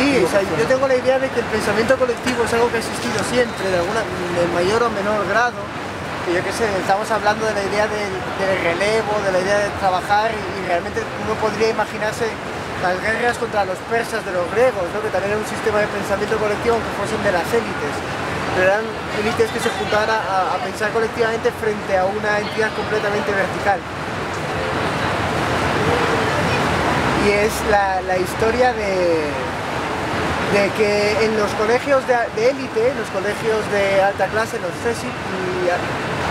Sí, o sea, yo tengo la idea de que el pensamiento colectivo es algo que ha existido siempre, de mayor o menor grado. Que yo qué sé, estamos hablando de la idea del relevo, de la idea de trabajar, y realmente uno podría imaginarse las guerras contra los persas de los griegos, ¿no? Que también era un sistema de pensamiento colectivo aunque fuesen de las élites. Pero eran élites que se juntaban a pensar colectivamente frente a una entidad completamente vertical. Y es la historia de que en los colegios de élite, los colegios de alta clase, los CSIC y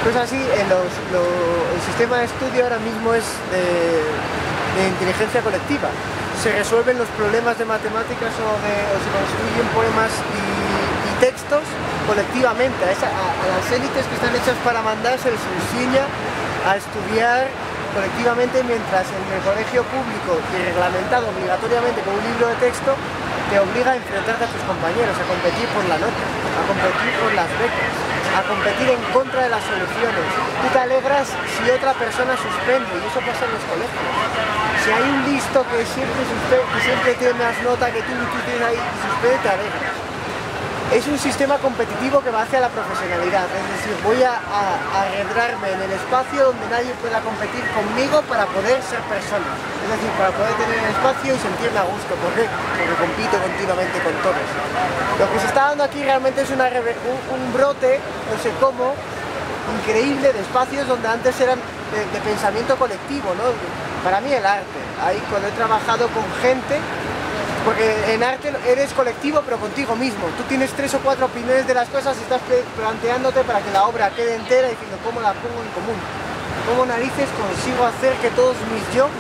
cosas así, el sistema de estudio ahora mismo es de inteligencia colectiva. Se resuelven los problemas de matemáticas o se construyen poemas y textos colectivamente. A las élites que están hechas para mandar se les enseña a estudiar colectivamente, mientras en el colegio público y reglamentado obligatoriamente con un libro de texto te obliga a enfrentarte a tus compañeros, a competir por la nota, a competir por las becas, a competir en contra de las soluciones. Tú te alegras si otra persona suspende, y eso pasa en los colegios. Si hay un listo que siempre tiene más nota que tú y tú tienes ahí y suspende, te alegras. Es un sistema competitivo que va hacia la profesionalidad, es decir, voy a arredrarme en el espacio donde nadie pueda competir conmigo para poder ser persona, es decir, para poder tener el espacio y sentirme a gusto. ¿Por qué? Porque compito continuamente con todos. Lo que se está dando aquí realmente es un brote, no sé cómo, increíble de espacios donde antes eran de pensamiento colectivo, ¿no? Para mí el arte, ahí cuando he trabajado con gente, porque en arte eres colectivo pero contigo mismo. Tú tienes 3 o 4 opiniones de las cosas y estás planteándote para que la obra quede entera, diciendo cómo la pongo en común. Cómo narices consigo hacer que todos mis jobs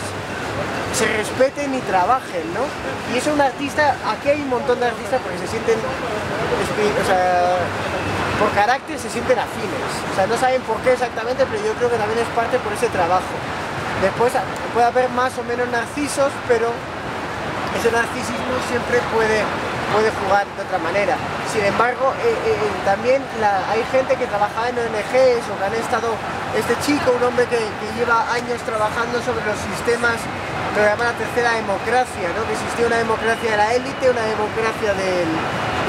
se respeten y trabajen, ¿no? Y eso un artista, aquí hay un montón de artistas porque se sienten, o sea, por carácter se sienten afines. O sea, no saben por qué exactamente, pero yo creo que también es parte por ese trabajo. Después puede haber más o menos narcisos, pero ese narcisismo siempre puede jugar de otra manera. Sin embargo, también hay gente que trabajaba en ONGs o que han estado, este chico, un hombre que lleva años trabajando sobre los sistemas, lo llaman la tercera democracia, ¿no? Que existía una democracia de la élite, una democracia de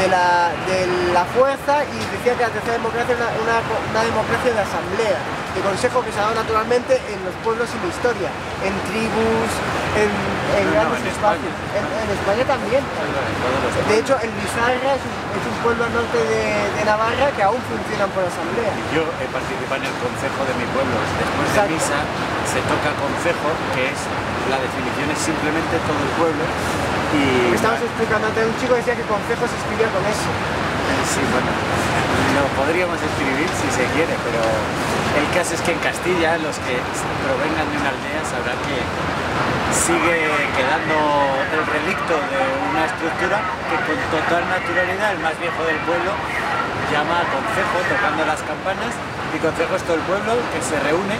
la fuerza, y decía que la tercera democracia era una democracia de asamblea, de consejo que se ha dado naturalmente en los pueblos y la historia, en tribus, en grandes espacios. En España también. De hecho, el Bizarra es un pueblo al norte de Navarra que aún funcionan por asamblea. Yo he participado en el concejo de mi pueblo. Después de misa se toca concejo, que es, la definición es simplemente todo el pueblo. Y me estabas explicando antes, un chico decía que concejo se escribía con eso. Sí, bueno, lo podríamos escribir si se quiere, pero el caso es que en Castilla los que provengan de una aldea sabrán que sigue quedando el relicto de una estructura que con total naturalidad el más viejo del pueblo llama concejo, tocando las campanas, y concejo es todo el pueblo que se reúne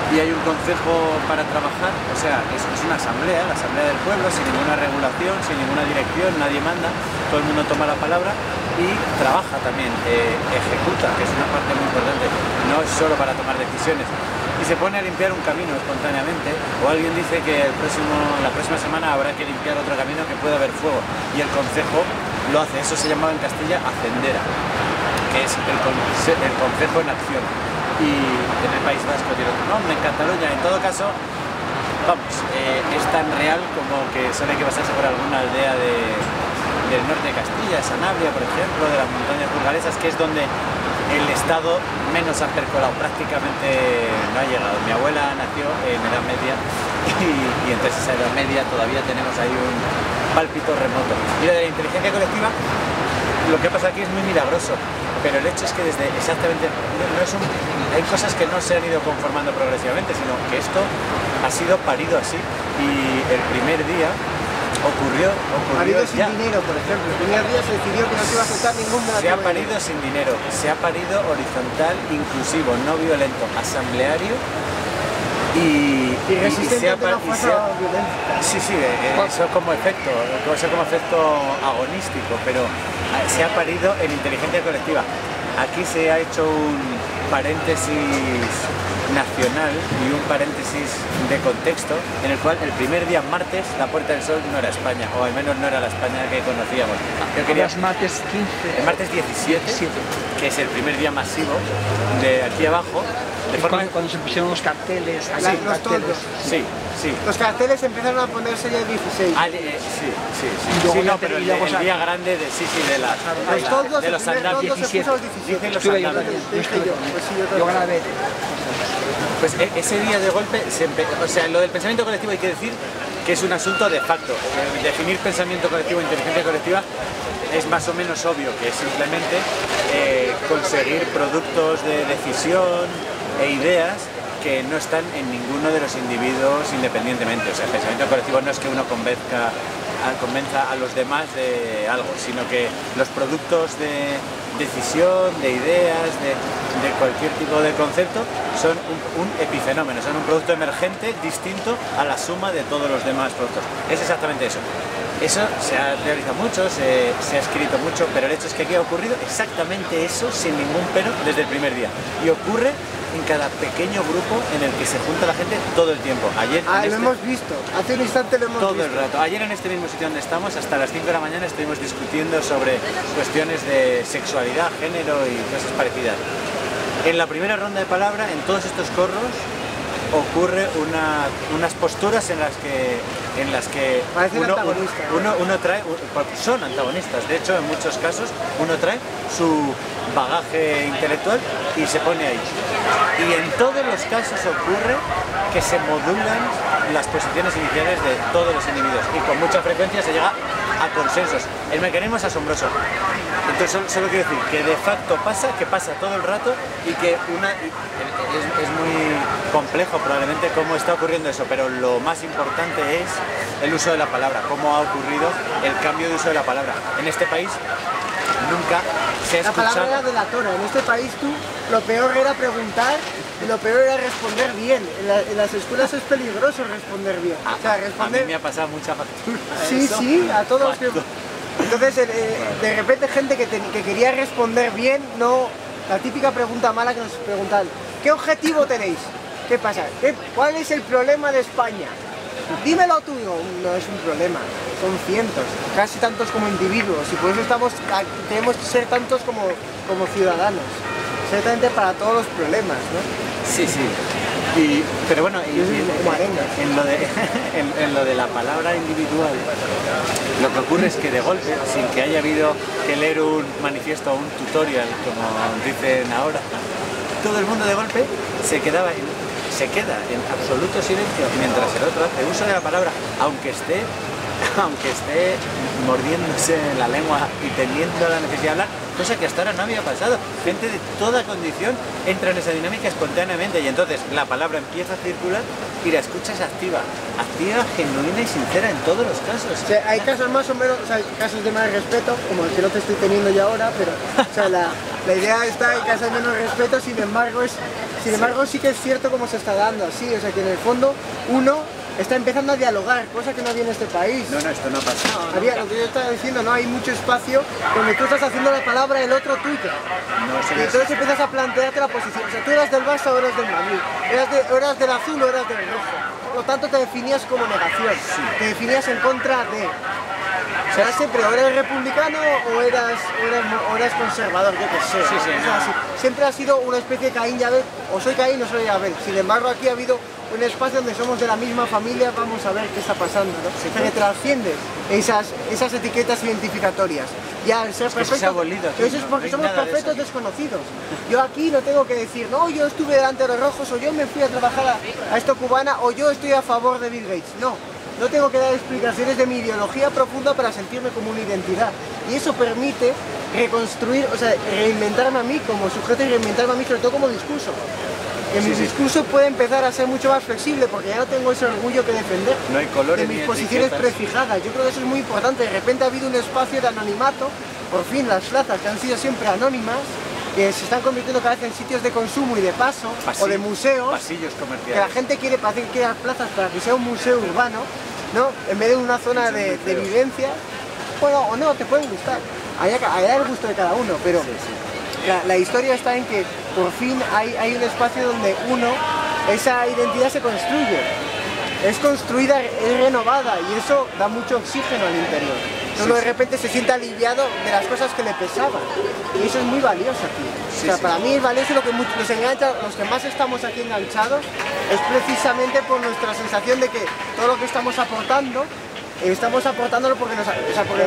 y hay un concejo para trabajar, o sea, eso es una asamblea, la asamblea del pueblo, sin ninguna regulación, sin ninguna dirección, nadie manda, todo el mundo toma la palabra y trabaja también, ejecuta, que es una parte muy importante, no es solo para tomar decisiones. Y se pone a limpiar un camino espontáneamente, o alguien dice que la próxima semana habrá que limpiar otro camino que puede haber fuego, y el concejo lo hace. Eso se llamaba en Castilla hacendera, que es el concejo en acción. Y en el País Vasco tiene otro nombre, en Cataluña, en todo caso, vamos, es tan real como que solo hay que pasarse por alguna aldea del norte de Castilla, Sanabria, por ejemplo, de las montañas burgalesas, que es donde el Estado menos ha percolado, prácticamente no ha llegado. Mi abuela nació en Edad Media y entonces esa Edad Media todavía tenemos ahí un pálpito remoto. Y de la inteligencia colectiva, lo que pasa aquí es muy milagroso, pero el hecho es que desde exactamente, hay cosas que no se han ido conformando progresivamente, sino que esto ha sido parido así, y el primer día ocurrió parido sin ya. dinero, por ejemplo. El primer día se decidió que no se iba a aceptar ningún Se ha parido sin dinero, se ha parido horizontal, inclusivo, no violento, asambleario y resistente a una fuerza violenta. Sí, eso como efecto agonístico, pero se ha parido en inteligencia colectiva. Aquí se ha hecho un paréntesis nacional y un paréntesis de contexto en el cual el primer día, martes, la Puerta del Sol no era España, o al menos no era la España que conocíamos. Yo quería... martes 15. El martes 17, que es el primer día masivo, de aquí abajo. De forma... cuando se pusieron los carteles, los toldos. Sí, sí. Los carteles empezaron a ponerse ya el 16. Sí, no, pero el día grande de, de las... Los toldos, de los andamios. Dicen los andamios. Yo grabé. Pues ese día de golpe, o sea, lo del pensamiento colectivo hay que decir que es un asunto de facto. Definir pensamiento colectivo e inteligencia colectiva es más o menos obvio que es simplemente conseguir productos de decisión e ideas que no están en ninguno de los individuos independientemente. O sea, el pensamiento colectivo no es que uno convenza a los demás de algo, sino que los productos de decisión, de ideas, de cualquier tipo de concepto son un epifenómeno, son un producto emergente distinto a la suma de todos los demás productos. Es exactamente eso. Eso se ha teorizado mucho, se ha escrito mucho, pero el hecho es que aquí ha ocurrido exactamente eso sin ningún pero desde el primer día. Y ocurre en cada pequeño grupo en el que se junta la gente todo el tiempo. Ayer lo hemos visto, hace un instante lo hemos visto. Todo el rato. Ayer en este mismo sitio donde estamos, hasta las 5 de la mañana estuvimos discutiendo sobre cuestiones de sexualidad, género y cosas parecidas. En la primera ronda de palabra, en todos estos corros, ocurre unas posturas en las que uno trae, son antagonistas, de hecho en muchos casos uno trae su bagaje intelectual y se pone ahí. Y en todos los casos ocurre que se modulan las posiciones iniciales de todos los individuos y con mucha frecuencia se llega a consensos. El mecanismo es asombroso. Entonces solo quiero decir que de facto que pasa todo el rato y que es muy complejo probablemente cómo está ocurriendo eso, pero lo más importante es el uso de la palabra, cómo ha ocurrido el cambio de uso de la palabra. En este país nunca se ha escuchado... La palabra era delatora. En este país lo peor era preguntar y lo peor era responder bien. En las escuelas es peligroso responder bien. O sea, responder... A mí me ha pasado mucha factura. Sí, a todos. Entonces, de repente gente que quería responder bien, la típica pregunta mala que nos preguntan, ¿qué objetivo tenéis? ¿Qué pasa? ¿Cuál es el problema de España? Dímelo tú. No es un problema, son cientos, casi tantos como individuos, y por eso tenemos que ser tantos como ciudadanos, exactamente para todos los problemas, ¿no? Sí. Pero bueno, en lo de la palabra individual, lo que ocurre es que de golpe, sin que haya habido que leer un manifiesto o un tutorial, como dicen ahora, todo el mundo de golpe se queda en absoluto silencio mientras el otro hace uso de la palabra, aunque esté mordiéndose la lengua y teniendo la necesidad de hablar, cosa que hasta ahora no había pasado. Gente de toda condición entra en esa dinámica espontáneamente y entonces la palabra empieza a circular y la escucha es activa, genuina y sincera en todos los casos. O sea, hay casos más o menos, casos de más respeto, como el que no te estoy teniendo yo ahora, pero la idea está en casos de menos respeto, sin embargo sí que es cierto cómo se está dando así, o sea que en el fondo uno está empezando a dialogar, cosa que no había en este país. No, esto no ha pasado. Lo que yo estaba diciendo, no hay mucho espacio donde tú estás haciendo la palabra, el otro tuya. Y entonces empiezas a plantearte la posición. O sea, tú eras del Barça o eras del Madrid, eras del azul o eras del rojo. Por lo tanto te definías como negación, te definías en contra de. O sea, siempre o eres republicano o eras conservador, yo qué sé. Siempre ha sido una especie de Caín y Abel, o soy Caín o soy Abel. Sin embargo, aquí ha habido un espacio donde somos de la misma familia, vamos a ver qué está pasando, ¿no? O sea, que trasciende esas etiquetas identificatorias. Ya al ser perfecto, eso es porque somos perfectos desconocidos. Yo aquí no tengo que decir, no, yo estuve delante de los rojos, o yo me fui a trabajar a esto cubana, o yo estoy a favor de Bill Gates. No tengo que dar explicaciones de mi ideología profunda para sentirme como una identidad. Y eso permite reconstruir, o sea, reinventarme a mí como sujeto y reinventarme a mí sobre todo como discurso. Que mi discurso puede empezar a ser mucho más flexible porque ya no tengo ese orgullo que defender de mis posiciones prefijadas. Yo creo que eso es muy importante. De repente ha habido un espacio de anonimato, por fin las plazas que han sido siempre anónimas, que se están convirtiendo cada vez en sitios de consumo y de paso, o de museos, pasillos comerciales. Que la gente parece que quiere las plazas para que sea un museo urbano, ¿no? En vez de una zona de vivencia. Bueno, o no, te pueden gustar. Allá el gusto de cada uno, pero la historia está en que por fin hay un espacio donde uno esa identidad se construye. Es construida, es renovada y eso da mucho oxígeno al interior. Uno de repente se siente aliviado de las cosas que le pesaban y eso es muy valioso aquí. O sea, para mí es valioso lo que nos engancha, los que más estamos aquí enganchados, es precisamente por nuestra sensación de que todo lo que estamos aportándolo porque nos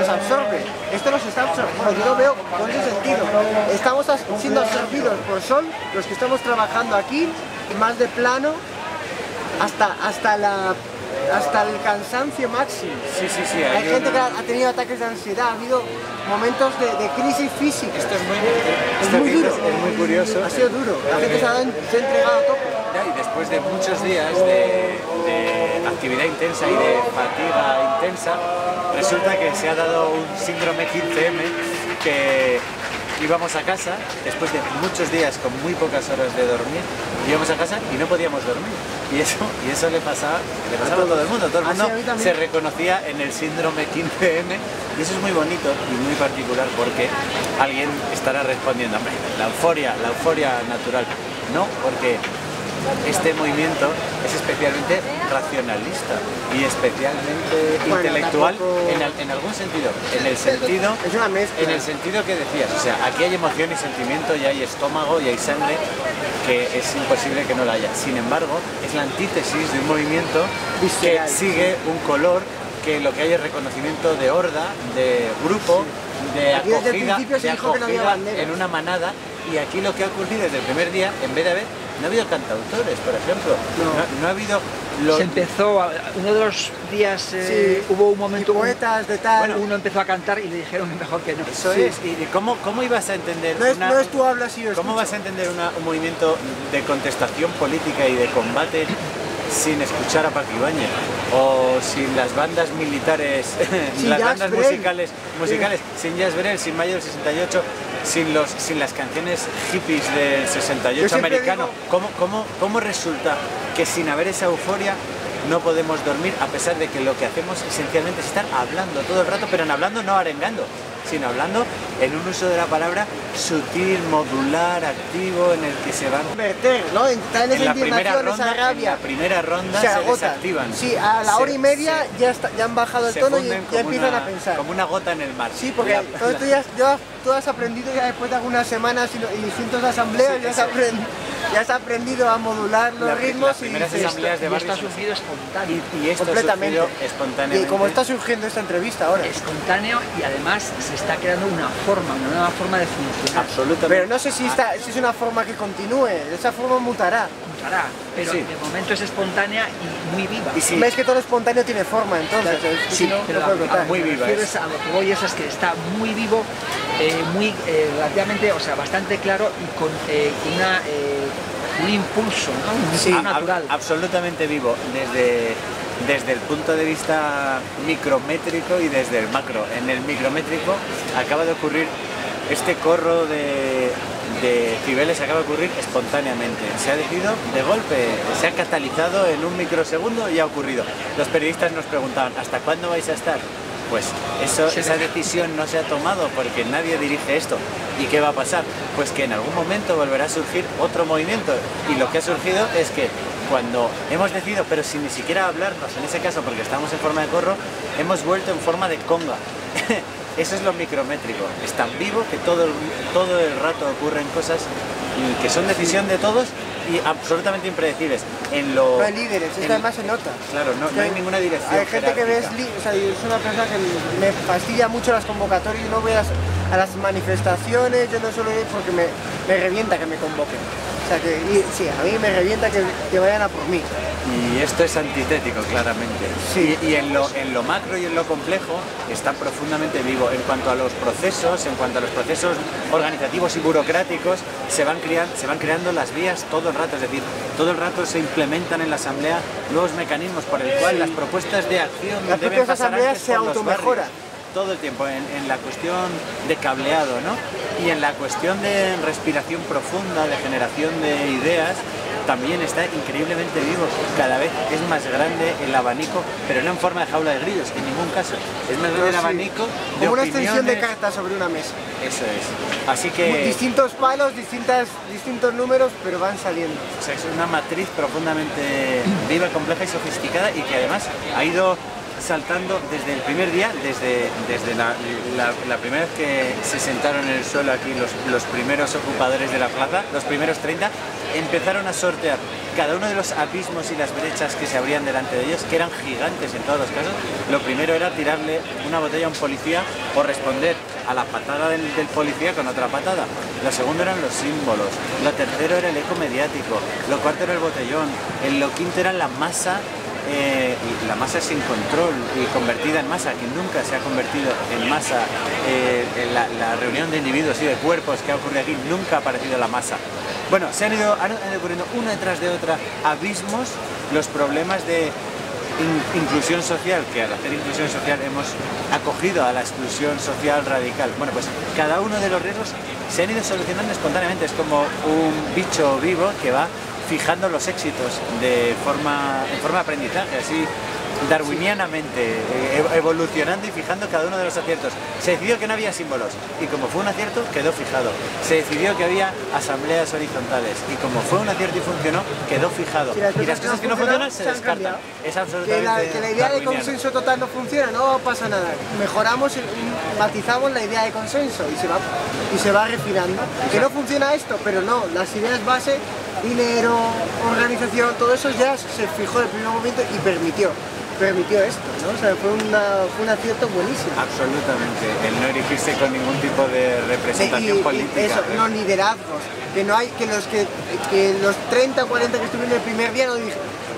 absorbe. Esto nos está absorbiendo, yo lo veo con ese sentido. Estamos siendo absorbidos por Sol, los que estamos trabajando aquí, más de plano, hasta el cansancio máximo. Sí, hay gente que ha tenido ataques de ansiedad, ha habido momentos de crisis física. Esto es muy duro. Es muy curioso. Ha sido duro, la gente se ha entregado a tope. Y después de muchos días de actividad intensa y de fatiga intensa, resulta que se ha dado un síndrome 15M que íbamos a casa, después de muchos días con muy pocas horas de dormir, íbamos a casa y no podíamos dormir. Y eso le pasaba a todo el mundo. Todo el mundo se reconocía en el síndrome 15M y eso es muy bonito y muy particular porque alguien estará respondiendo, hombre, la euforia natural. No, porque este movimiento es especialmente racionalista y especialmente intelectual en algún sentido. En el sentido, es una mezcla. En el sentido que decías, o sea, aquí hay emoción y sentimiento y hay estómago y hay sangre que es imposible que no la haya. Sin embargo, es la antítesis de un movimiento que sigue un color, que lo que hay es reconocimiento de horda, de grupo, de acogida en una manada. Y aquí lo que ha ocurrido desde el primer día, en vez de haber, no ha habido cantautores, por ejemplo, no ha habido... Se empezó, uno de los días hubo un momento... poetas de tal... Bueno, uno empezó a cantar y le dijeron que mejor que no. Eso es, y ¿cómo ibas a entender... No es tú hablas y yo escucho. ¿Cómo vas a entender un movimiento de contestación política y de combate sin escuchar a Paco Ibáñez? O sin las bandas militares, las bandas musicales, sin Jazz Brel, sin Mayo del 68, sin las canciones hippies del 68 americano. ¿Cómo resulta que sin haber esa euforia no podemos dormir, a pesar de que lo que hacemos esencialmente es estar hablando todo el rato, pero en hablando no arengando, sino hablando en un uso de la palabra sutil, modular, activo, en el que se van... Verter, ¿no? Está en esa indignación, esa rabia. En la primera ronda se desactivan. Sí, a la hora y media ya han bajado el tono y ya empiezan a pensar. Como una gota en el mar. Sí, porque todo esto tú has aprendido ya después de algunas semanas y distintos asambleas, ya has aprendido a modular los ritmos asambleas de está surgido espontáneo. Y esto completamente espontáneamente. Y como está surgiendo esta entrevista ahora. Espontáneo y además se está creando una nueva forma de funcionar. Absolutamente. Pero no sé si es una forma que continúe, esa forma mutará. Pero de momento es espontánea y muy viva. Y si ves que todo espontáneo tiene forma, entonces. Sí, muy viva. A lo que voy es que está muy vivo, muy relativamente, o sea, bastante claro y con un impulso, ¿no? Un natural. Absolutamente vivo, desde el punto de vista micrométrico y desde el macro. En el micrométrico acaba de ocurrir este corro de Cibeles, acaba de ocurrir espontáneamente. Se ha decidido de golpe, se ha catalizado en un microsegundo y ha ocurrido. Los periodistas nos preguntaban, ¿hasta cuándo vais a estar? Pues esa decisión no se ha tomado porque nadie dirige esto. ¿Y qué va a pasar? Pues que en algún momento volverá a surgir otro movimiento. Y lo que ha surgido es que cuando hemos decidido, pero sin ni siquiera hablarnos, en ese caso porque estamos en forma de corro, hemos vuelto en forma de conga. Eso es lo micrométrico. Es tan vivo que todo el rato ocurren cosas que son decisión de todos y absolutamente impredecibles. No hay líderes, esto además se nota. Claro, no hay ninguna dirección. Hay gente que ves, o sea, es una persona que me fastidia mucho las convocatorias, no voy a las manifestaciones, yo no suelo ir porque me revienta que me convoquen. O sea sí, a mí me revienta que vayan a por mí. Y esto es antitético, claramente. Sí. Y en lo macro y en lo complejo está profundamente vivo. En cuanto a los procesos, organizativos y burocráticos, se van creando las vías todo el rato. Es decir, todo el rato se implementan en la asamblea nuevos mecanismos por el cual las propuestas de acción deben pasar antes se automejoran. Todo el tiempo, en la cuestión de cableado, ¿no? Y en la cuestión de respiración profunda, de generación de ideas, también está increíblemente vivo. Cada vez es más grande el abanico, pero no en forma de jaula de grillos, en ningún caso. Es más grande el abanico de como una opiniones. extensión de cartas sobre una mesa. Eso es. Así que... distintos palos, distintos números, pero van saliendo. O sea, es una matriz profundamente viva, compleja y sofisticada, y que además ha ido saltando desde el primer día, desde la primera vez que se sentaron en el suelo aquí los primeros ocupadores de la plaza, los primeros 30, empezaron a sortear cada uno de los abismos y las brechas que se abrían delante de ellos, que eran gigantes en todos los casos. Lo primero era tirarle una botella a un policía o responder a la patada del policía con otra patada. Lo segundo eran los símbolos, lo tercero era el eco mediático, lo cuarto era el botellón, lo quinto era la masa sin control y convertida en masa, que nunca se ha convertido en masa. La reunión de individuos y de cuerpos que ha ocurrido aquí nunca ha aparecido la masa. Bueno, han ido ocurriendo una detrás de otra abismos, los problemas de inclusión social, que al hacer inclusión social hemos acogido a la exclusión social radical. Bueno, pues cada uno de los riesgos se han ido solucionando espontáneamente, es como un bicho vivo que va fijando los éxitos en forma de aprendizaje, así darwinianamente, evolucionando y fijando cada uno de los aciertos. Se decidió que no había símbolos y como fue un acierto quedó fijado. Se decidió que había asambleas horizontales y como fue un acierto y funcionó, quedó fijado. Y las cosas que no funcionan se descartan. Es absolutamente que la idea de consenso total no funciona, no pasa nada. Mejoramos, matizamos la idea de consenso y se va refinando. Que no funciona esto, pero no, las ideas base, dinero, organización, todo eso ya se fijó en el primer momento y permitió esto, ¿no? O sea, fue un acierto buenísimo. Absolutamente, el no erigirse con ningún tipo de representación política. Eso, los liderazgos, que no hay, que los 30 o 40 que estuvieron el primer día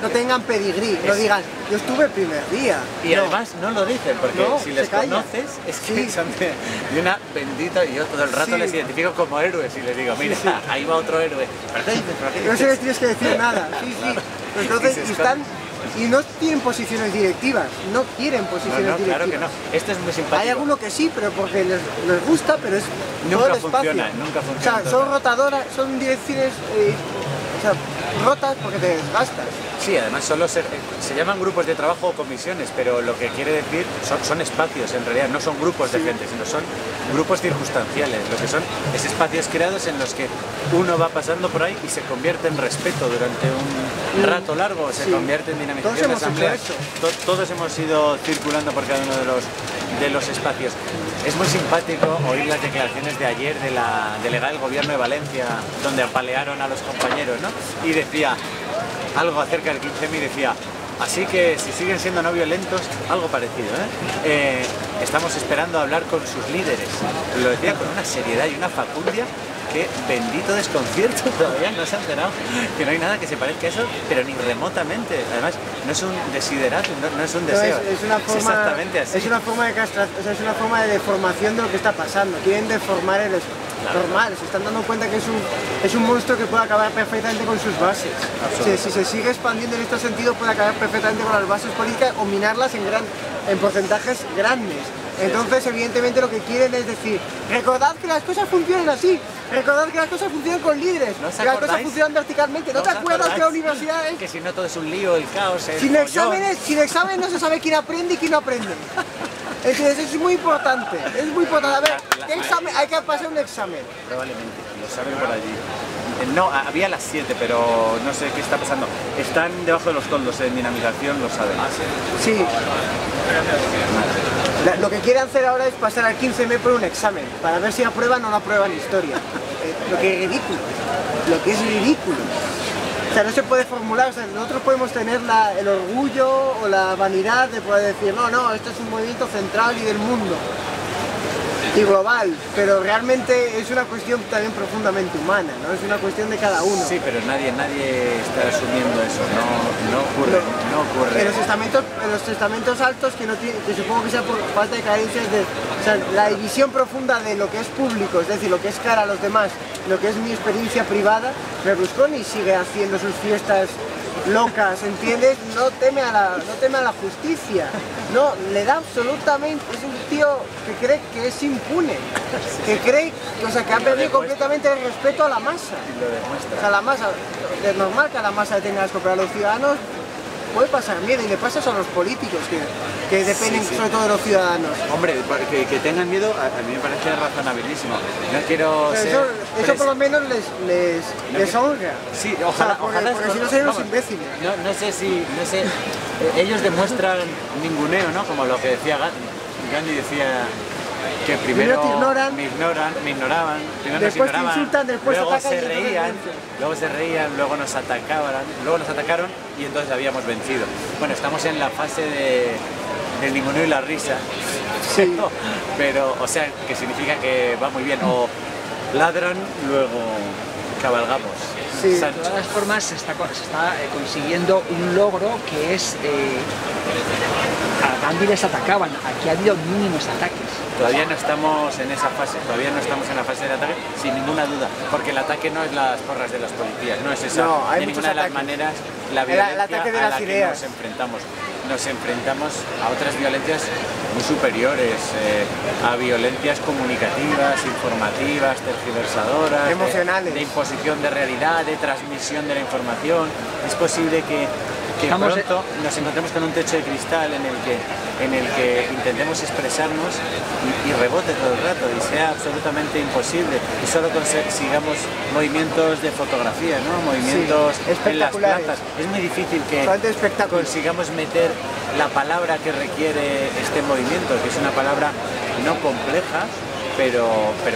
no tengan pedigrí, no digan, yo estuve el primer día. Y además no lo dicen, porque si les conoces, es que son de una bendita, y yo todo el rato les identifico como héroes y les digo, mira, ahí va otro héroe. No se les tienes que decir nada, entonces y no tienen posiciones directivas, no quieren posiciones directivas. Claro que no, esto es muy simpático. Hay alguno que sí, pero porque les gusta, pero es todo el espacio. Nunca funciona. O sea, son rotadoras, son direcciones rotas porque te desgastas. Sí, además solo se llaman grupos de trabajo o comisiones, pero lo que quiere decir son espacios, en realidad no son grupos de gente, sino son grupos circunstanciales. Lo que son es espacios creados en los que uno va pasando por ahí y se convierte en respeto durante un rato largo, se convierte en dinamización de asamblea. Todos hemos ido circulando por cada uno de los espacios. Es muy simpático oír las declaraciones de ayer de la delegada del Gobierno de Valencia, donde apalearon a los compañeros, ¿no? Y decía algo acerca del 15M y decía, así que si siguen siendo no violentos, algo parecido, estamos esperando hablar con sus líderes. Lo decía con una seriedad y una facundia que bendito desconcierto, todavía no se ha enterado que no hay nada que se parezca a eso, pero ni remotamente. Además, no es un desiderato, no es un deseo. Es una forma, exactamente así. Es una forma de castración, o sea, es una forma de deformación de lo que está pasando. Quieren deformar el normal, se están dando cuenta que es un monstruo que puede acabar perfectamente con sus bases. Si se sigue expandiendo en este sentido, puede acabar perfectamente con las bases políticas o minarlas en porcentajes grandes. Entonces, evidentemente, lo que quieren es decir, recordad que las cosas funcionan así, recordad que las cosas funcionan con líderes, que las cosas funcionan verticalmente. ¿No te acuerdas que la universidad es...? Que si no todo es un lío, el caos, el sin exámenes no se sabe quién aprende y quién no aprende. Entonces, es muy importante, es muy importante. A ver, ¿qué examen? Hay que pasar un examen. Probablemente, lo saben por allí. No, había a las 7, pero no sé qué está pasando. Están debajo de los toldos en dinamización, lo saben. Sí. Lo que quieren hacer ahora es pasar al 15M por un examen, para ver si aprueban o no aprueban historia. Lo que es ridículo. Lo que es ridículo. O sea, no se puede formular, o sea, nosotros podemos tener el orgullo o la vanidad de poder decir, no, esto es un movimiento central y del mundo. Y global, pero realmente es una cuestión también profundamente humana, ¿no? Es una cuestión de cada uno. Sí, pero nadie está asumiendo eso, no ocurre. En los estamentos altos, que supongo que sea por falta de carencias o sea, la división profunda de lo que es público, es decir, lo que es cara a los demás, lo que es mi experiencia privada, Berlusconi sigue haciendo sus fiestas locas, ¿entiendes? No teme a la justicia, no, le da absolutamente, es un tío que cree que es impune, que cree, o sea, que ha perdido completamente el respeto a la masa. Y lo demuestra. O sea, la masa, es normal que a la masa le tenga asco, pero a los ciudadanos puede pasar miedo, y le pasa eso a los políticos que dependen sobre todo de los ciudadanos. Hombre, que tengan miedo a mí me parece razonabilísimo. No quiero pero eso por lo menos les honra. Sí, ojalá, porque si no serían unos imbéciles. No sé, ellos demuestran ninguneo, ¿no? Como lo que decía Gandhi decía, que primero me ignoraban, primero después nos ignoraban, te insultan, después luego atacan, se reían, luego nos atacaron y entonces habíamos vencido. Bueno, estamos en la fase del ninguneo y la risa, sí. Pero, o sea, que significa que va muy bien, o ladran, luego cabalgamos. Sí. De todas formas se está consiguiendo un logro que es a Gandhi les atacaban, aquí ha habido mínimos ataques. Todavía no estamos en esa fase, todavía no estamos en la fase del ataque, sin ninguna duda, porque el ataque no es las porras de los policías, no es esa, no, hay de ninguna de las maneras, la violencia el ataque de las ideas. Que nos enfrentamos a otras violencias muy superiores, a violencias comunicativas, informativas, tergiversadoras, emocionales, de imposición de realidad, de transmisión de la información. Es posible que pronto nos encontremos con un techo de cristal en el que intentemos expresarnos y rebote todo el rato y sea absolutamente imposible y solo consigamos movimientos de fotografía, ¿no? Movimientos en las plazas. Es muy difícil que consigamos meter la palabra que requiere este movimiento, que es una palabra no compleja, pero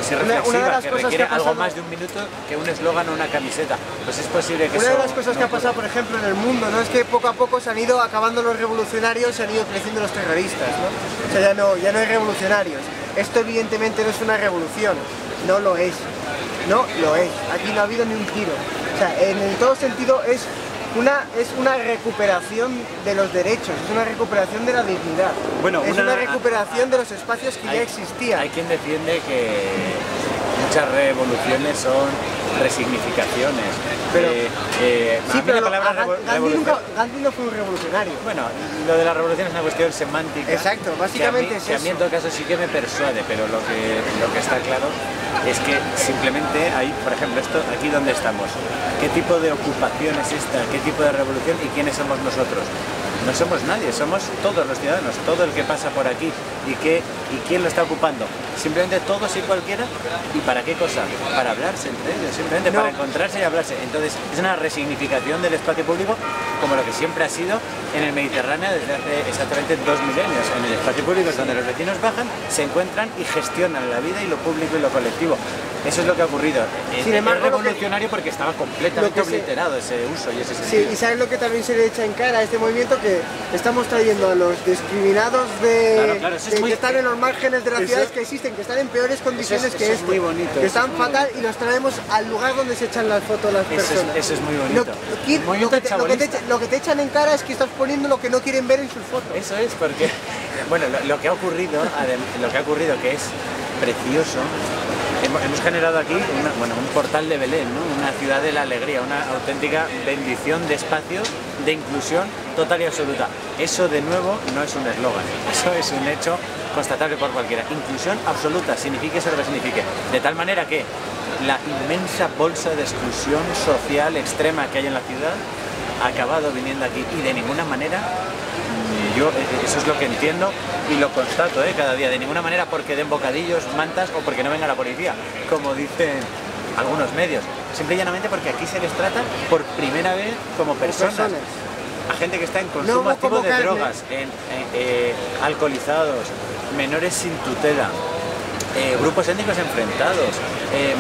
sí reflexiva, que requiere algo más de un minuto que un eslogan o una camiseta. Pues es posible que una de las cosas que ha pasado, por ejemplo, en el mundo, ¿no? Es que poco a poco se han ido acabando los revolucionarios, se han ido creciendo los terroristas, ¿no? O sea, ya no hay revolucionarios. Esto evidentemente no es una revolución, no lo es. No lo es. Aquí no ha habido ni un tiro. O sea, en todo sentido es una recuperación de los derechos, es una recuperación de la dignidad, bueno, es una recuperación de los espacios que ya existían. Hay quien defiende que muchas revoluciones son resignificaciones. Pero, sí, pero la palabra Gandhi no fue un revolucionario. Bueno, lo de la revolución es una cuestión semántica. Exacto, básicamente es eso. Que a mí en todo caso sí que me persuade, pero lo que está claro es que simplemente hay, por ejemplo, esto aquí donde estamos, ¿qué tipo de ocupación es esta? ¿Qué tipo de revolución? ¿Y quiénes somos nosotros? No somos nadie, somos todos los ciudadanos, todo el que pasa por aquí. ¿Y quién lo está ocupando? Simplemente todos y cualquiera. ¿Y para qué cosa? Para hablarse entre ellos, simplemente para encontrarse y hablarse. Entonces es una resignificación del espacio público como lo que siempre ha sido en el Mediterráneo desde hace exactamente 2 milenios. En el espacio público es donde los vecinos bajan, se encuentran y gestionan la vida y lo público y lo colectivo. Eso es lo que ha ocurrido. Sin embargo, es revolucionario porque estaba completamente obliterado ese uso y ese sentido. Sí, y ¿sabes lo que también se le echa en cara a este movimiento? Que estamos trayendo a los discriminados que están en los márgenes de las ciudades que existen, que están en peores condiciones que es muy bonito, que están fatal, y los traemos al lugar donde se echan las fotos las personas. Eso es muy bonito. Lo que te echan en cara es que estás poniendo lo que no quieren ver en sus fotos. Eso es porque, bueno, lo que ha ocurrido, que es precioso. Hemos generado aquí un portal de Belén, ¿no? Una ciudad de la alegría, una auténtica bendición de espacio, de inclusión total y absoluta. Eso de nuevo no es un eslogan, eso es un hecho constatable por cualquiera. Inclusión absoluta, signifique eso lo que signifique. De tal manera que la inmensa bolsa de exclusión social extrema que hay en la ciudad ha acabado viniendo aquí y de ninguna manera, yo eso es lo que entiendo y lo constato cada día, de ninguna manera porque den bocadillos, mantas o porque no venga la policía, como dicen algunos medios, simple y llanamente porque aquí se les trata por primera vez como personas. A gente que está en consumo activo de drogas, alcoholizados, menores sin tutela, grupos étnicos enfrentados,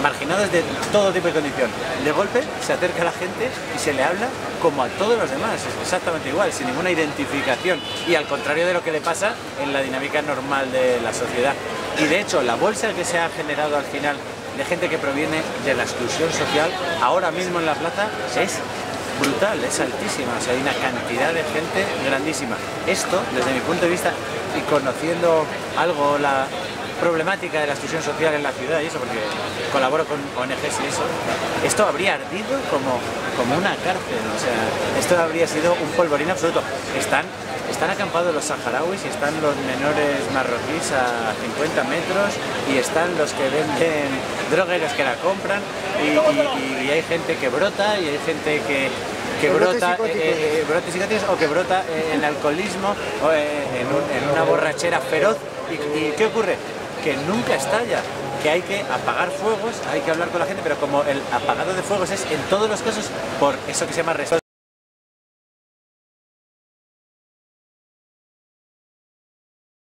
marginados de todo tipo de condición. De golpe se acerca a la gente y se le habla como a todos los demás, exactamente igual, sin ninguna identificación y al contrario de lo que le pasa en la dinámica normal de la sociedad. Y de hecho la bolsa que se ha generado al final de gente que proviene de la exclusión social ahora mismo en la plaza es brutal, es altísima, o sea, hay una cantidad de gente grandísima. Esto, desde mi punto de vista y conociendo algo problemática de la exclusión social en la ciudad y eso, porque colaboro con ONGs y eso, esto habría ardido como una cárcel, o sea, esto habría sido un polvorín absoluto. Están acampados los saharauis y están los menores marroquíes a 50 metros y están los que venden droga y los que la compran y hay gente que brota y hay gente que brota brotes psicóticos o que brota en alcoholismo o en una borrachera feroz. ¿Y qué ocurre? Que nunca estalla, que hay que apagar fuegos, hay que hablar con la gente, pero como el apagado de fuegos es en todos los casos por eso que se llama respeto.